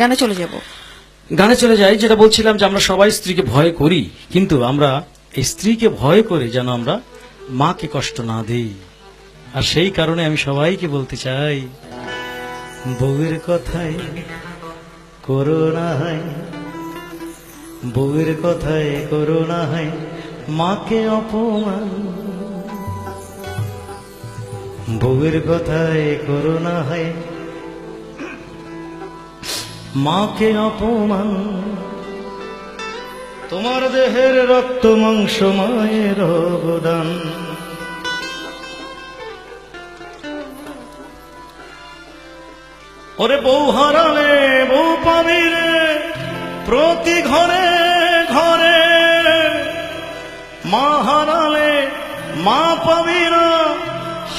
গানে চলে যাব। গানে চলে যাই। যেটা বলছিলাম যে আমরা সবাই স্ত্রীকে ভয় করি, কিন্তু আমরা এই স্ত্রীকে ভয় করে যেন আমরা মাকে কষ্ট না দেই। আর সেই কারণে আমি সবাইকে বলতে চাই, বউয়ের কথায় করো না হাই, বউয়ের কথায় করো না হাই মাকে অপমান, বউয়ের কথায় করো না হাই মাকে অপমান। তোমার দেহের রক্ত মাংস মায়ের অবদান। ওরে বউ হারালে বউ পাবি রে প্রতি ঘরে ঘরে, মা হারালে মা পাবি না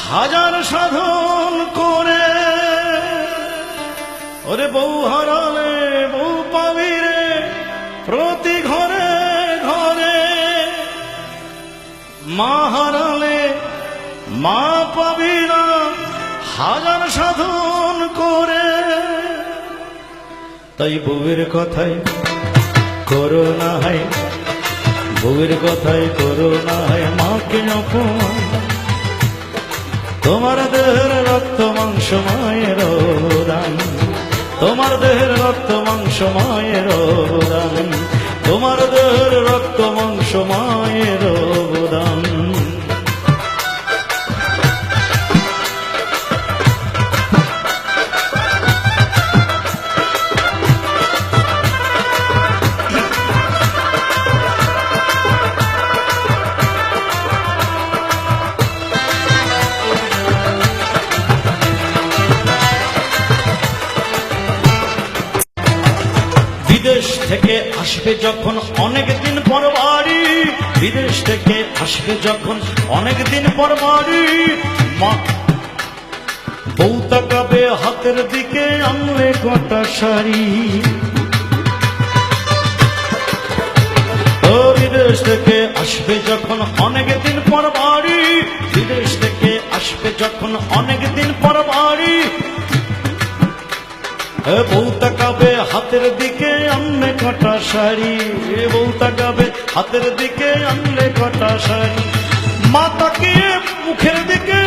হাজার সাধন করে। ওরে বউ হারালে বউ পাবি রে প্রতি ঘরে ঘরে, মা হারালে মা পাবি না হাজার সাধন করে। তাই বউয়ের কথায় করো না হাই, বউয়ের কথায় করো না হাই মাকে অপমান। তোমার দেহের রক্ত মাংস মায়ের অবদান, তোমার দেহের রক্ত মাংস মায়ের অবদান, তোমার দেহের রক্ত মাংস মায়ের অবদান। বিদেশ থেকে আসবে যখন অনেক দিন পর বাড়ি, বিদেশ থেকে আসবে যখন অনেক দিন পর বাড়ি, মা বউ তাকাবে হাতের দিকে আনলে কটা শাড়ি। ও বিদেশ থেকে আসবে যখন অনেক দিন পর বাড়ি, বিদেশ থেকে আসবে যখন অনেক দিন পর বাড়ি, বউ তাকাবে হাতের দিকে আনলে কটা শাড়ি, বউ তাকাবে হাতের দিকে আনলে কটা শাড়ি। মা তাকিয়ে মুখের দিকে,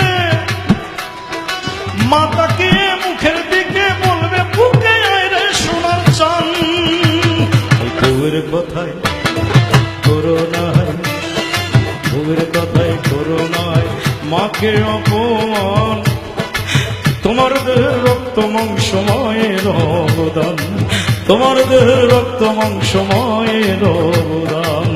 মা তাকিয়ে মুখের দিকে বলবে বুকে রে সোনার চান। বউয়ের কথায় করো না হাই, বউয়ের কথায় করো না হাই মাকে অপমান। তোমার দেহের রক্ত মাংস মায়ের অবদান, তোমার দেহের রক্ত মাংস মায়ের অবদান।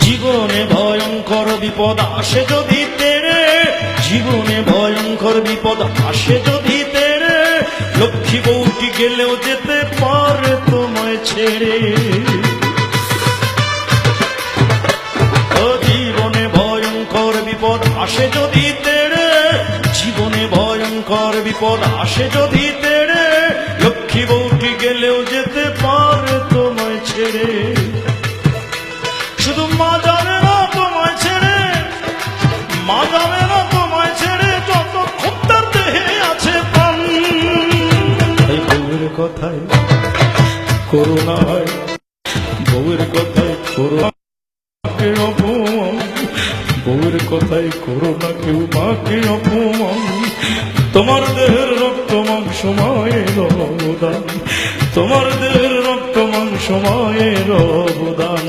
জীবনে ভয়ঙ্কর বিপদ আসে যদি তেরে, জীবনে ভয়ঙ্কর বিপদ আসে যদি তেরে, লক্ষ্মী বউটি গেলেও যেতে পারে তোমায় ছেড়ে। ও জীবনে ভয়ঙ্কর বিপদ আসে যদি তেরে, জীবনে ভয়ঙ্কর বিপদ আসে যদি তেরে, লক্ষ্মী বউটি গেলেও যেতে পারে তোমায় ছেড়ে। শুধু মা যাবে না তোমায় ছেড়ে, মা যাবে না তোমায় ছেড়ে যতক্ষণ তার দেহে আছে প্রাণ। এই বউয়ের কথায় করো না হাই, বউয়ের কথায় করো মাকে অপমান, বউয়ের কথায় করো না কেউ মাকে অপমান। তোমার দেহের রক্ত মাংস মায়ের অবদান, তোমার দেহের রক্ত মাংস মায়ের অবদান।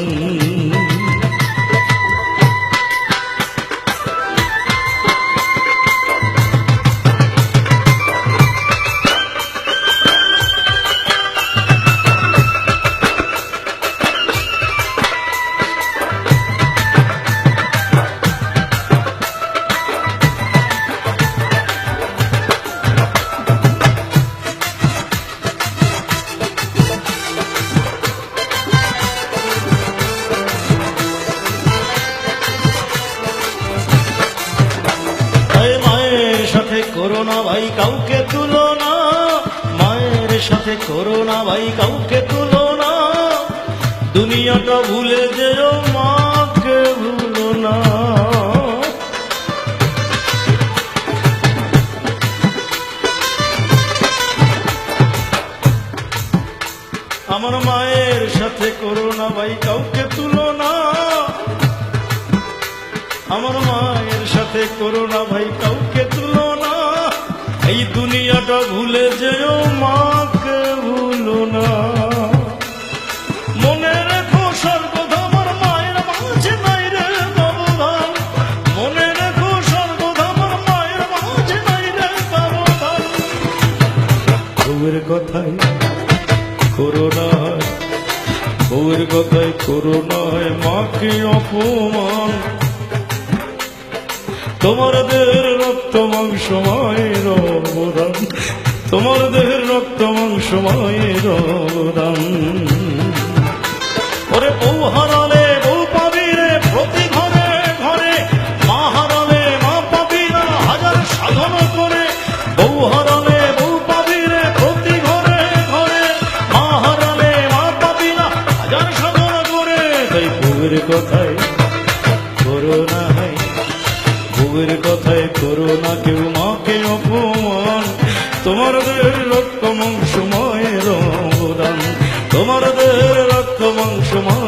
কাউকে তুলনা, মায়ের সাথে করো না ভাই কাউকে তুলনা, দুনিয়াটা ভুলে যেও মাকে ভুলো না। আমার মায়ের সাথে করো না ভাই কাউকে তুলনা, আমার মায়ের সাথে করো না ভাই কাউকে তুলনা, এই দুনিয়াটা ভুলে যেও মাকে ভুলো না। মনে রেখো সর্বদা আমার মায়ের মাঝে নাই রে ব্যবধান, মনে রেখো সর্বদা আমার মায়ের মাঝে নাই রে ব্যবধান। বউয়ের কথায় করো না, বউয়ের কথায় করো না মাকে অপমান, তোমার দেহের রক্ত মাংস মায়ের অবদান, তোমার দেহের রক্ত মাংস মায়ের অবদান। ওরে বউ হারালে বউ পাবি রে প্রতি ঘরে ঘরে, মা হারালে মা পাবি না হাজার সাধন করে, বউ হারালে বউ পাবি রে প্রতি ঘরে ঘরে, মা হারালে মা পাবি না হাজার সাধন করে। তাই বউয়ের কথায় করো না, বউয়ের কথায় করো না কেউ মাকে অপমান, তোমার দেহের রক্ত মাংস মায়ের অবদান, তোমার দেহের রক্ত মাংস মায়ের